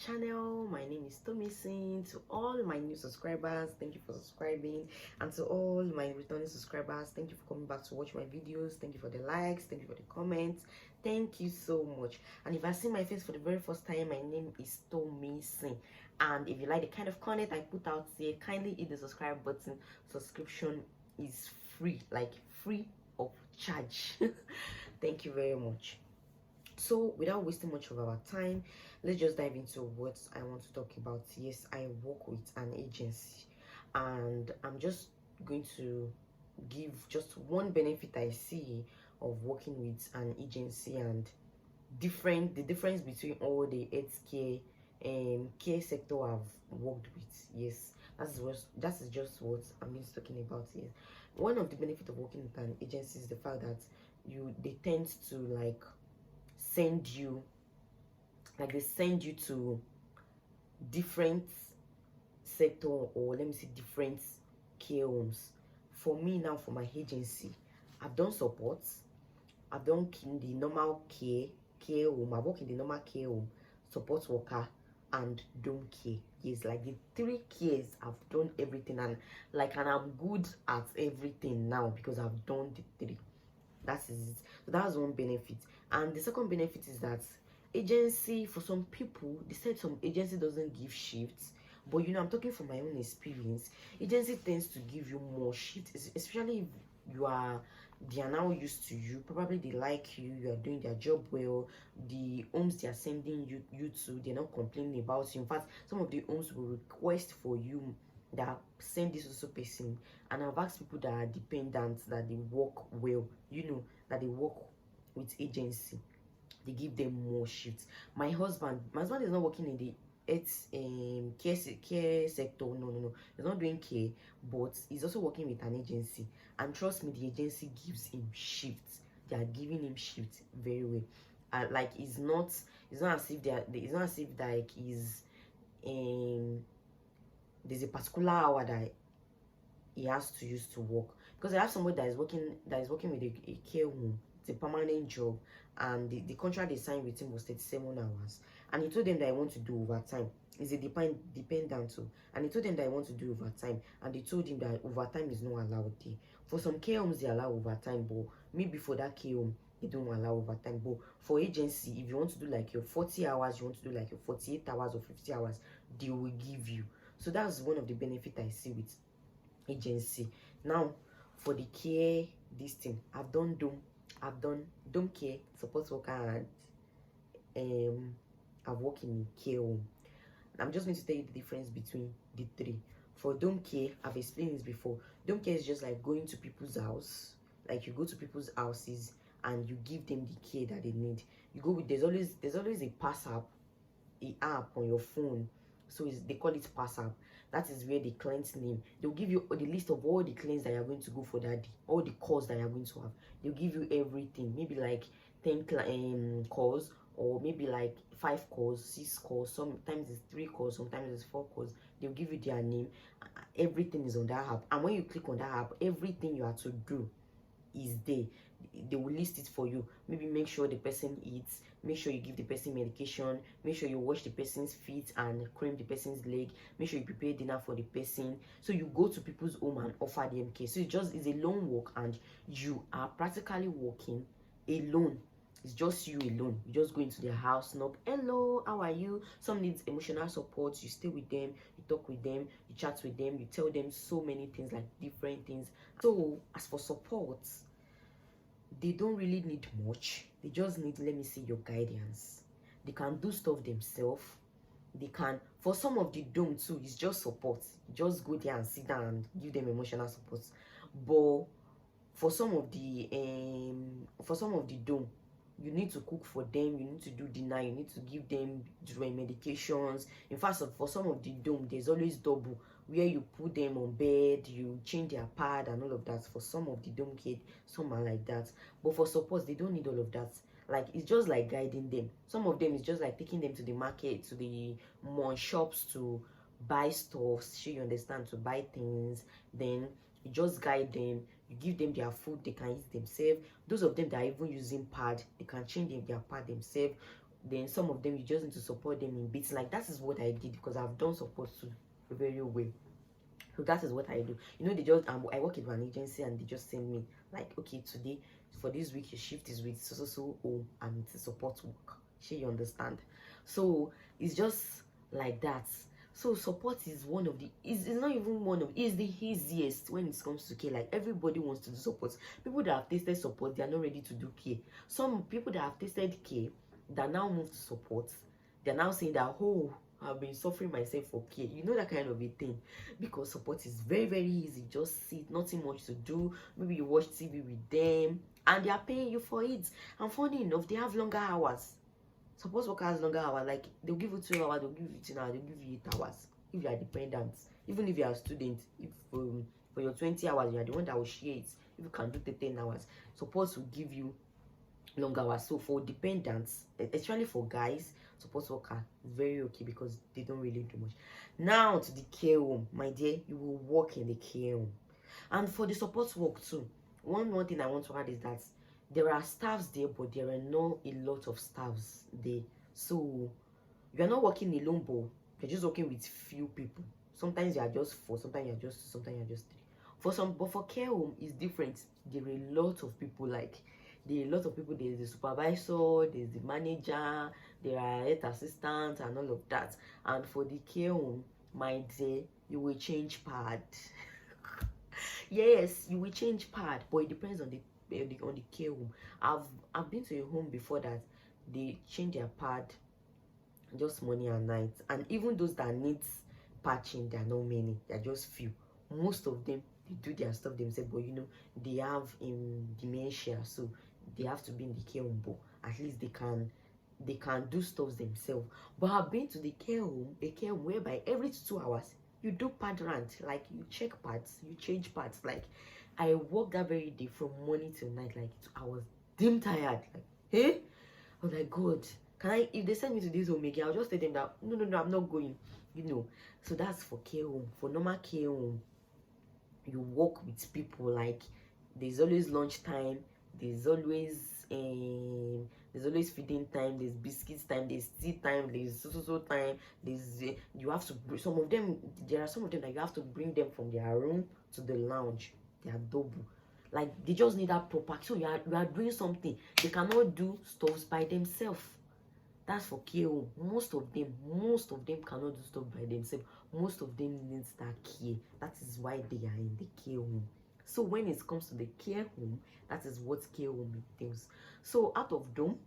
channel. My name is Domiciliary. To all my new subscribers, thank you for subscribing, and to all my returning subscribers, thank you for coming back to watch my videos. Thank you for the likes, thank you for the comments, thank you so much. And if I see my face for the very first time, my name is Domiciliary. And if you like the kind of content I put out here, kindly hit the subscribe button. Subscription is free, like free of charge. Thank you very much. So without wasting much of our time, let's just dive into what I want to talk about. Yes, I work with an agency, and I'm just going to give just one benefit I see of working with an agency, and the difference between all the healthcare and care sector I've worked with. Yes, that is just what I'm just talking about here. One of the benefits of working with an agency is the fact that they tend to like send you, like they send you to different sector, or let me say different care homes. For me now, for my agency, I've done support, I've done in the normal care home, I work in the normal care home, support worker, and dome care. Yes, like the 3 cares I've done everything, and I'm good at everything now because I've done the 3. That is it. So that's one benefit. And the second benefit is that agency, for some people, they said some agency doesn't give shifts, but I'm talking from my own experience. Agency tends to give you more shifts, especially if they are now used to you. Probably they like you are doing their job well. The homes they are sending you to, they're not complaining about you. In fact, some of the homes will request for you that send this also person. And I've asked people that are dependent that they work well, that they work with agency, they give them more shifts. My husband is not working in the care sector. No, he's not doing care, but he's also working with an agency, and trust me, the agency gives him shifts. They are giving him shifts very well. Like it's not as if it's not as if like there's a particular hour that he has to use to work, because I have somebody that is working with a care home. It's a permanent job, and the contract they signed with him was 37 hours, and he told them that I want to do overtime. He's a dependent too, and he told them that I want to do overtime, and they told him that overtime is not allowed there. For some care homes they allow overtime, but maybe for that care home they don't allow overtime. But for agency, if you want to do like your 40 hours, you want to do like your 48 hours or 50 hours, they will give you. So that's one of the benefits I see with agency. Now for the care, this thing I've done dome care, support worker, and I've worked in care home. I'm just going to tell you the difference between the 3. For dome care, I've explained this before. Dome care is just like going to people's house. Like you go to people's houses and you give them the care that they need. You go with there's always a pass app, on your phone. So they call it pass app. That is where the client's name, they'll give you the list of all the clients that you're going to go for that day, all the calls that you're going to have. They'll give you everything, maybe like 10 calls, or maybe like 5 calls, 6 calls. Sometimes it's 3 calls, sometimes it's 4 calls. They'll give you their name. Everything is on that app, and when you click on that app, everything you have to do is there. They will list it for you. Maybe make sure the person eats, make sure you give the person medication, make sure you wash the person's feet and cream the person's leg, make sure you prepare dinner for the person. So you go to people's home and offer them care. So it's a lone work, and you are practically working alone. It's just you alone. You just go into their house, knock, hello, how are you? Some needs emotional support, you stay with them, you talk with them, you chat with them, you tell them so many things, like different things. So as for support, they don't really need much. They just need, let me say, your guidance. They can do stuff themselves. They can, for some of the dome too, it's just support. You just go there and sit down and give them emotional support. But for some of the dome, you need to cook for them, you need to do dinner, you need to give them medications. In fact, for some of the dome, there's always double, where you put them on bed, you change their pad and all of that. For some of the dome kid, some are like that. But for support, they don't need all of that. Like, it's just like guiding them. Some of them is just like taking them to the market, to the mall shops to buy stuff, so you understand, to buy things. Then you just guide them, you give them their food, they can eat themselves. Those of them that are even using pad, they can change their pad themselves. Then some of them you just need to support them in bits. Like that is what I did, because I've done support too very well. So that is what I do. You know, they just I work in an agency, and they just send me like, okay, today for this week your shift is with so home, and it's a support work. Sure, you understand? So it's just like that. So support is one of the is not even one of, is the easiest when it comes to care. Like everybody wants to do support. People that have tasted support, they are not ready to do care. Some people that have tasted care that now move to support, they're now saying that, oh, I've been suffering myself for care. You know, that kind of a thing. Because support is very, very easy. Just sit, nothing much to do. Maybe you watch TV with them and they are paying you for it. And funny enough, they have longer hours. Support worker has longer hours. Like they'll give you 12 hours, they'll give you 15 hours, they'll give you 8 hours. If you are dependent, even if you are a student, if for your 20 hours, you are the one that will share it. If you can do the 10 hours, support will give you long hours. So for dependents, especially for guys, support worker is very okay because they don't really do much. Now to the care home, my dear, you will work in the care home. And for the support work too, one thing I want to add is that there are staffs there, but there are not a lot of staffs there. So you are not working alone, but you're just working with few people. Sometimes you are just 4, sometimes you are just 2, sometimes you are just 3. But for care home is different. There are a lot of people. Like there are a lot of people. There's the supervisor, there's the manager, there are health assistants and all of that. And for the care home, my dear, you will change pad. Yes, you will change pad, but it depends on the care home. I've been to a home before that they change their pad just morning and night, and even those that needs patching, there are not many, there are just few. Most of them, they do their stuff themselves, but you know, they have dementia, so they have to be in the care home, but at least they can do stuff themselves. But I've been to the care home, a care home whereby every 2 hours you do pad rant, like you check pads, you change pads. Like I worked that very day from morning till night. Like I was damn tired. Like, hey, I was like, God, can I, if they send me to this home again, I'll just tell them that no, I'm not going, you know. So that's for care home. For normal care home, you work with people. Like there's always lunch time, there's always feeding time, there's biscuits time, there's tea time, there's so time, there's you have to bring some of them. There are some of them that you have to bring them from their room to the lounge. They are double. Like they just need that proper, so you are doing something. They cannot do stuff by themselves. That's for care home. Most of them cannot do stuff by themselves. Most of them need that care. That is why they are in the care home. So when it comes to the care home, that is what care home entails. So out of dome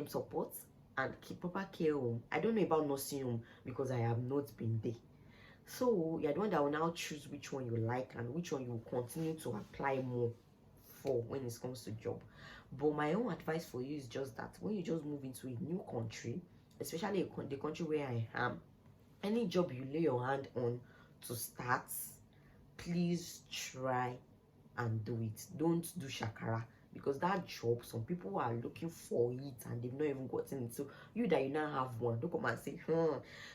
support and proper care home, I don't know about nursing home because I have not been there. So you're the one that will now choose which one you like and which one you will continue to apply more for when it comes to job. But my own advice for you is just that when you just move into a new country, especially the country where I am, any job you lay your hand on to start, please try and do it. Don't do shakara, because that job, some people are looking for it and they've not even gotten it. So you that you now have one, don't come and say,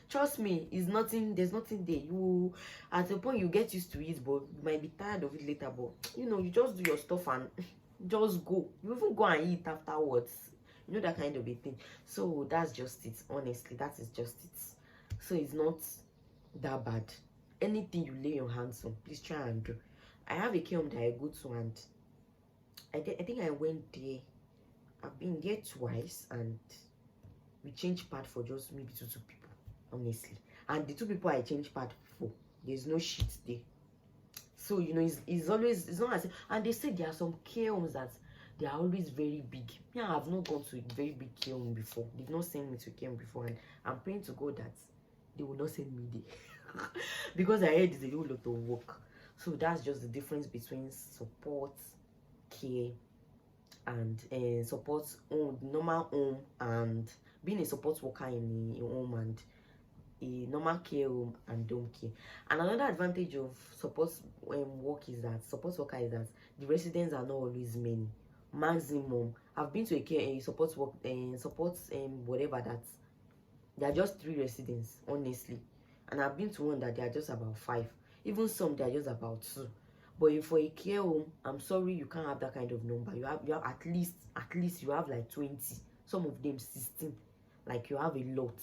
trust me, it's nothing, there's nothing there. You at a point you get used to it, but you might be tired of it later. But you know, you just do your stuff and just go. You even go and eat afterwards. You know, that kind of a thing. So that's just it. Honestly, that is just it. So it's not that bad. Anything you lay your hands on, please try and do. I have a care home that I go to, and I think I went there. I've been there twice, and we changed part for just maybe two people, honestly. And the 2 people I changed part for, there's no shit there. So you know, it's always, it's not as if, and they say there are some care homes that they are always very big. Yeah, I've not gone to a very big care home before. They've not sent me to a care home before, and I'm praying to God that they will not send me there because I heard it's a whole lot of work. So that's just the difference between support care and support home, normal home, and being a support worker in a home, and a normal care home and dome care. And another advantage of support work is that support worker is that the residents are not always many. Maximum, I've been to a support work and support whatever, that there are just 3 residents, honestly. And I've been to one that there are just about 5. Even some there are just about 2. But for a care home, I'm sorry, you can't have that kind of number. You have at least you have like 20 some of them 16. Like you have a lot.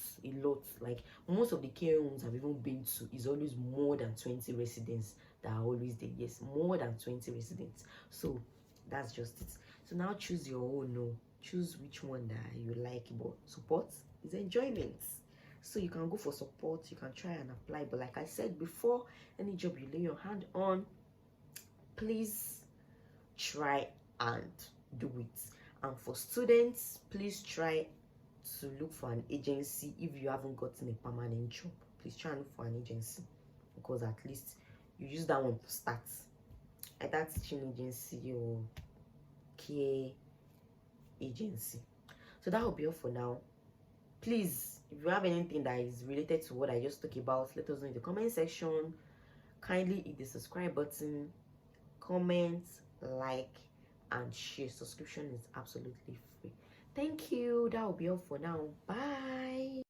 Like most of the care homes I've even been to is always more than 20 residents that are always there. Yes, more than 20 residents. So that's just it. So now choose your own. No, choose which one that you like. But support is enjoyment. So you can go for support, you can try and apply. But like I said before, any job you lay your hand on, please try and do it. And for students, please try to look for an agency. If you haven't gotten a permanent job, please try and look for an agency, because at least you use that one to start, either teaching agency or care agency. So that will be all for now. Please, if you have anything that is related to what I just talked about, let us know in the comment section. Kindly hit the subscribe button, comment, like, and share. Subscription is absolutely free. Thank you. That will be all for now. Bye.